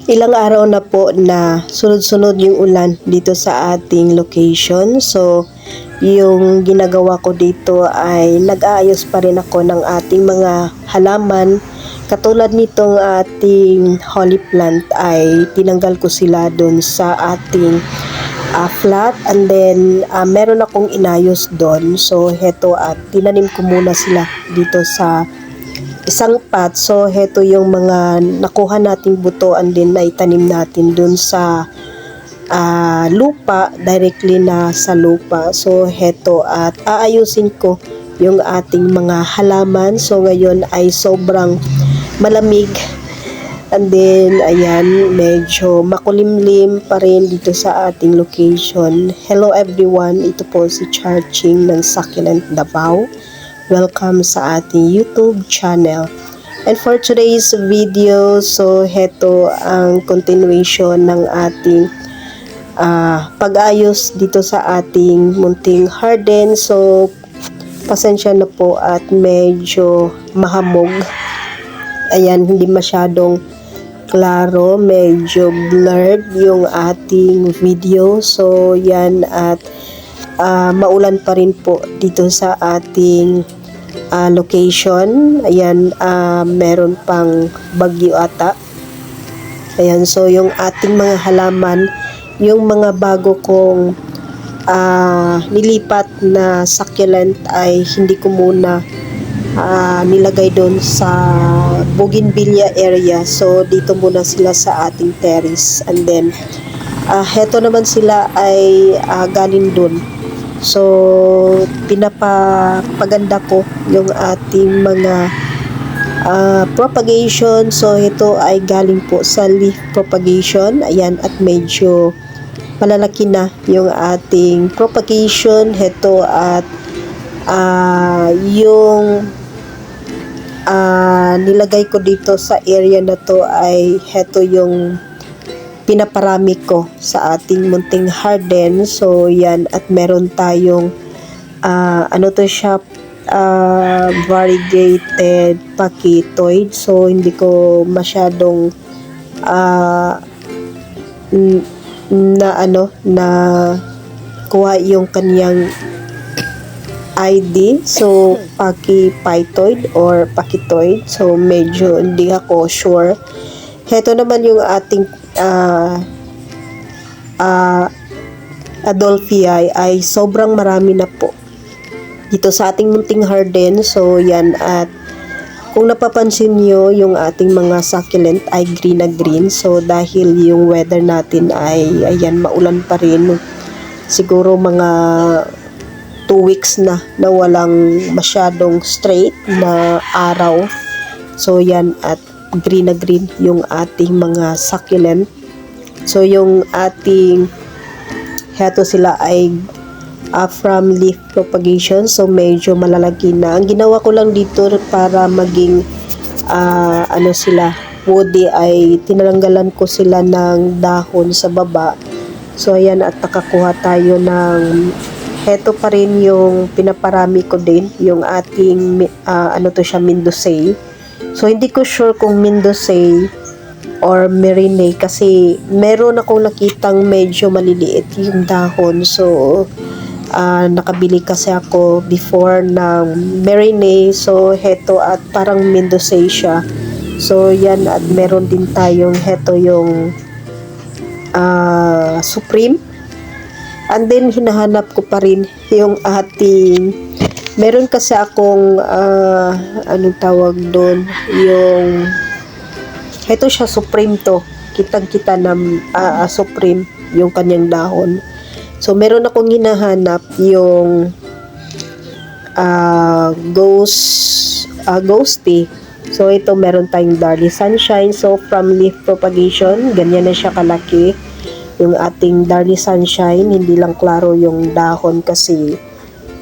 Ilang araw na po na sunod-sunod yung ulan dito sa ating location. So, yung ginagawa ko dito ay nag-aayos pa rin ako ng ating mga halaman. Katulad nitong ating holly plant ay tinanggal ko sila dun sa ating flat, and then meron akong inayos doon. So, heto at tinanim ko muna sila dito sa isang pot. So, heto yung mga nakuha nating buto and then na itanim natin dun sa lupa, directly na sa lupa. So, heto at aayusin ko yung ating mga halaman. So, ngayon ay sobrang malamig. And then, ayan, medyo makulimlim pa rin dito sa ating location. Hello everyone, ito po si Charching ng Succulent Davao. Welcome sa ating YouTube channel. And for today's video, so heto ang continuation ng ating pag-ayos dito sa ating munting garden. So, pasensya na po at medyo mahamog. Ayan, hindi masyadong klaro, medyo blurred yung ating video. So, yan at maulan pa rin po dito sa ating location. Ayan, meron pang bagyo ata. Ayan, so yung ating mga halaman, yung mga bago kong nilipat na succulent ay hindi ko muna nilagay doon sa bougainvillea area. So, dito muna sila sa ating terrace. And then, heto naman sila ay galing doon. So, pinapaganda ko yung ating mga propagation. So, ito ay galing po sa leaf propagation. Ayan, at medyo malalaki na yung ating propagation. Ito at yung nilagay ko dito sa area na to ay heto yung pinaparami ko sa ating munting garden. So, yan. At meron tayong ano to siya, variegated pachytoid. So, hindi ko masyadong na kuha yung kanyang ID. So, pachyphytoid or pachytoid. So, medyo hindi ako sure. Heto naman yung ating Adolphii ay sobrang marami na po dito sa ating munting garden. So, yan. At kung napapansin nyo, yung ating mga succulent ay green na green. So, dahil yung weather natin ay, ayan, maulan pa rin. Siguro mga 2 weeks na walang masyadong straight na araw. So, yan. At green na green yung ating mga succulent. So, yung ating heto sila ay from leaf propagation. So, medyo malalaki na. Ang ginawa ko lang dito para maging ano sila, woody, ay tinalanggalan ko sila ng dahon sa baba. So, ayan, at nakakuha tayo ng heto pa rin yung pinaparami ko din, yung ating ano to siya, Mendozae. So, hindi ko sure kung Mendozae or Merinay kasi meron akong nakitang medyo maliliit yung dahon. So, nakabili kasi ako before ng Merinay. So, heto at parang Mendozae siya. So, yan, at meron din tayong heto yung Supreme. And then, hinahanap ko pa rin yung ating, meron kasi akong, anong tawag doon, yung, ito siya, Supreme to. Kitang-kita na Supreme, yung kanyang dahon. So, meron akong hinahanap yung Ghosty. So, ito meron tayong Darly Sunshine. So, from leaf propagation, ganyan na siya kalaki. Yung ating Darly Sunshine, hindi lang klaro yung dahon kasi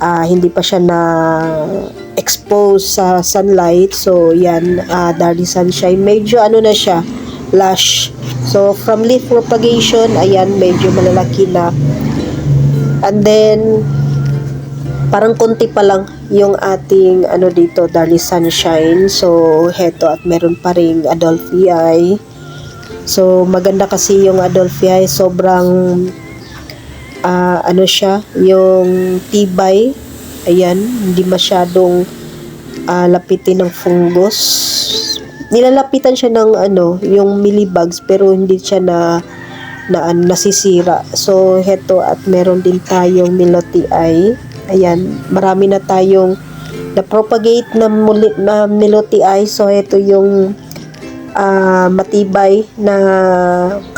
hindi pa siya na expose sa sunlight. So, yan, Darly Sunshine. Medyo ano na siya, lush. So, from leaf propagation, ayan, medyo malalaki na. And then, parang konti pa lang yung ating ano dito, Darly Sunshine. So, heto at meron pa ring Adolphii. So maganda kasi yung Adelphi, sobrang ano siya, yung tibay. Ayan, hindi masyadong lapitin ng fungus. Nilalapitan siya ng yung mealybugs, pero hindi siya nasisira. So heto, at meron din tayong Nilotii. Ayan, marami na tayong na-propagate na Nilotii. So heto yung matibay na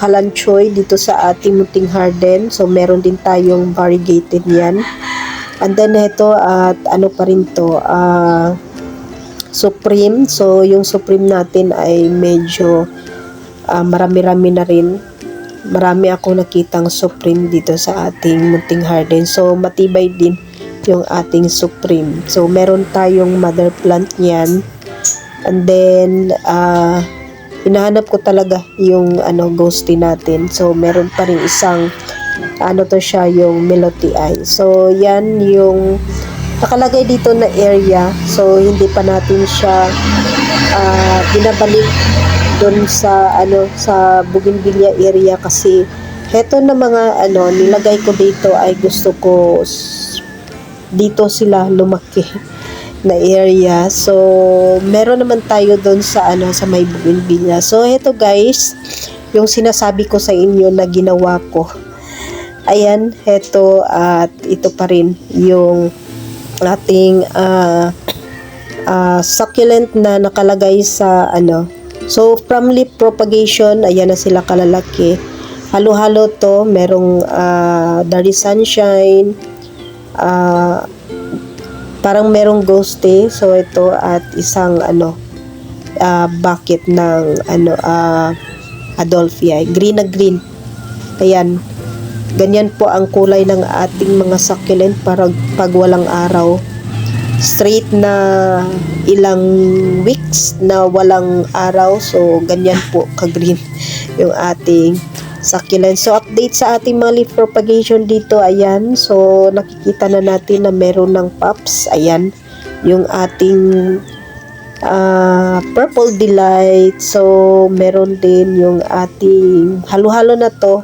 kalanchoy dito sa ating munting garden. So meron din tayong variegated yan. And then ito, at ano pa rin to, Supreme. So yung Supreme natin ay medyo marami-rami na rin. Marami akong nakitang Supreme dito sa ating munting garden. So matibay din yung ating Supreme. So meron tayong mother plant niyan. And then hinahanap ko talaga yung ghosty natin. So meron pa rin isang to siya, yung Nilotii. So yan yung nakalagay dito na area. So hindi pa natin siya binabalik doon sa sa bougainvillea area, kasi heto na mga nilagay ko dito ay gusto ko dito sila lumaki na area. So meron naman tayo doon sa sa may bougainvillea. So heto guys, yung sinasabi ko sa inyo na ginawa ko. Ayan, heto, at ito pa rin yung ating succulent na nakalagay sa So from leaf propagation, ayan na sila kalalaki. Halo-halo to, merong Dari Sunshine, parang merong ghosty. So ito, at isang bucket ng Adelphi, green na green. Ayan, ganyan po ang kulay ng ating mga succulent para pag walang araw. Straight na ilang weeks na walang araw. So ganyan po ka-green yung ating succulent. So update sa ating mga leaf propagation dito. Ayan, so nakikita na natin na meron ng pops. Ayan, yung ating Purple Delight. So meron din yung ating halo-halo na to.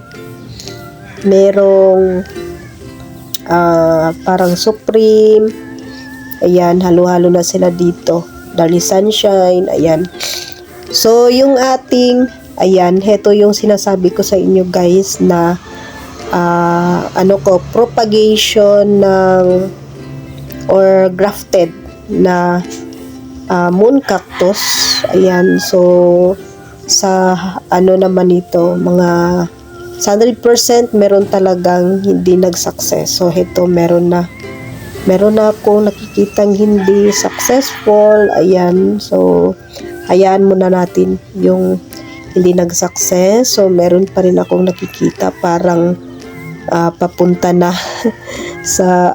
Merong parang Supreme. Ayan, halo-halo na sila dito. Dari Sunshine. Ayan. So yung ating heto yung sinasabi ko sa inyo guys na propagation ng or grafted na moon cactus. Ayan, so sa naman ito, mga 100% meron talagang hindi nag-success. So heto, meron na akong nakikitang hindi successful. Ayan, so hayaan muna natin yung hindi nag-success. So meron pa rin akong nakikita parang papunta na sa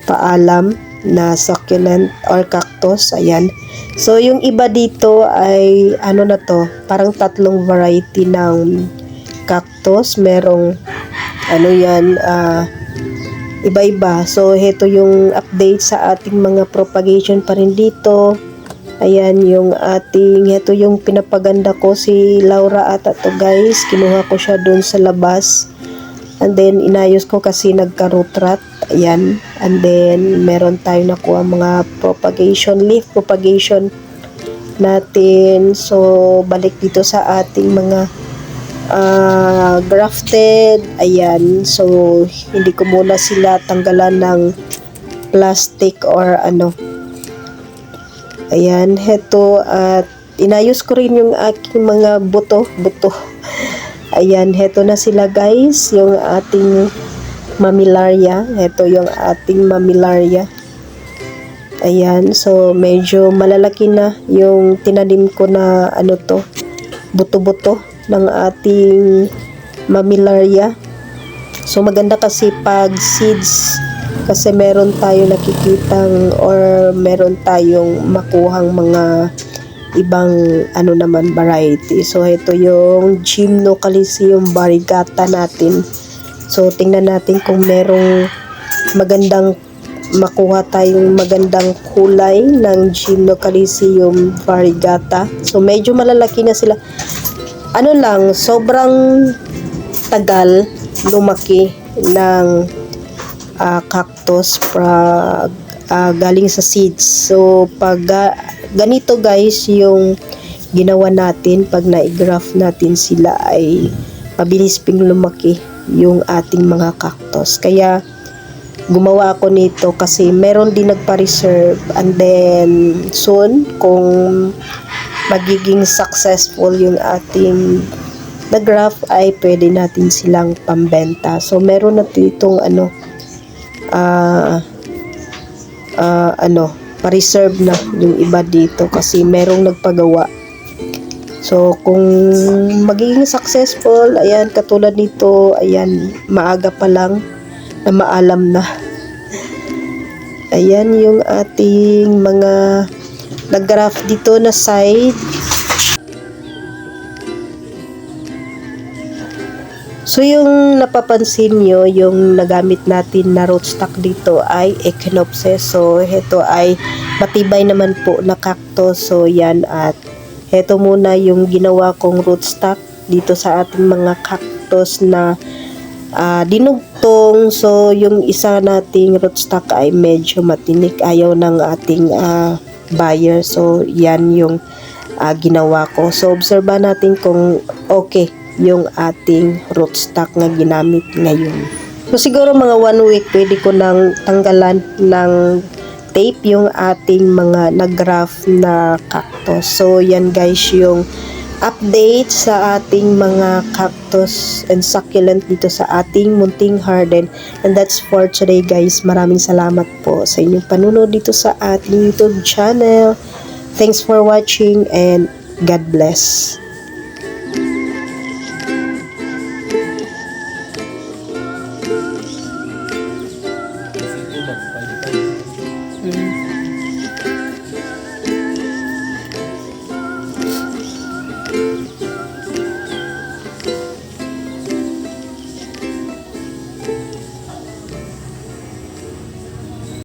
paalam na succulent or cactus. Ayan, so yung iba dito ay na to, parang 3 variety ng cactus. Merong iba-iba. So heto yung update sa ating mga propagation pa rin dito. Ayan yung heto yung pinapaganda ko, si Laura ata to guys. Kinuha ko siya dun sa labas. And then inayos ko kasi nagka-root rot. Ayan. And then meron tayo nakuha mga leaf propagation natin. So balik dito sa ating mga grafted. Ayan, so hindi ko muna sila tanggalan ng plastic or Ayan, heto, at inayos ko rin yung aking mga buto. Ayan, heto na sila guys, yung ating Mammillaria. Heto yung ating Mammillaria. Ayan, so medyo malalaki na yung tinanim ko na buto-buto ng ating Mammillaria. So maganda kasi pag seeds, kasi meron tayo nakikitang or meron tayong makuhang mga ibang naman variety. So ito yung Gymnocalycium variegata natin. So tingnan natin kung merong magandang makuha tayong magandang kulay ng Gymnocalycium variegata. So medyo malalaki na sila. ano lang, sobrang tagal lumaki ng cactus galing sa seeds. So, pag ganito guys, yung ginawa natin, pag na-graft natin sila ay mabilis ping lumaki yung ating mga cactus. Kaya, gumawa ako nito kasi meron din nagpa-reserve, and then soon kung magiging successful yung ating na-graft ay pwede natin silang pambenta. So meron na itong pa-reserve na yung iba dito kasi merong nagpagawa. So kung magiging successful, ayan, katulad nito, ayan, maaga pa lang na maalam na. Ayan yung ating mga nag-graft dito na side. So yung napapansin nyo, yung nagamit natin na rootstock dito ay Echinopsis. So ito ay matibay naman po na cactus. So yan, at ito muna yung ginawa kong rootstock dito sa ating mga cactus na dinugtong. So yung isa nating rootstock ay medyo matinik, ayaw ng ating buyer. So yan yung ginawa ko. So obserbahan natin kung okay yung ating rootstock na ginamit ngayon. So siguro mga 1 week pwede ko nang tanggalan ng tape yung ating mga nag-graft na cactus. So yan guys yung update sa ating mga cactus and succulent dito sa ating munting garden. And that's for today guys. Maraming salamat po sa inyong panunod dito sa ating YouTube channel. Thanks for watching and God bless. Kasi ito mag 5-5.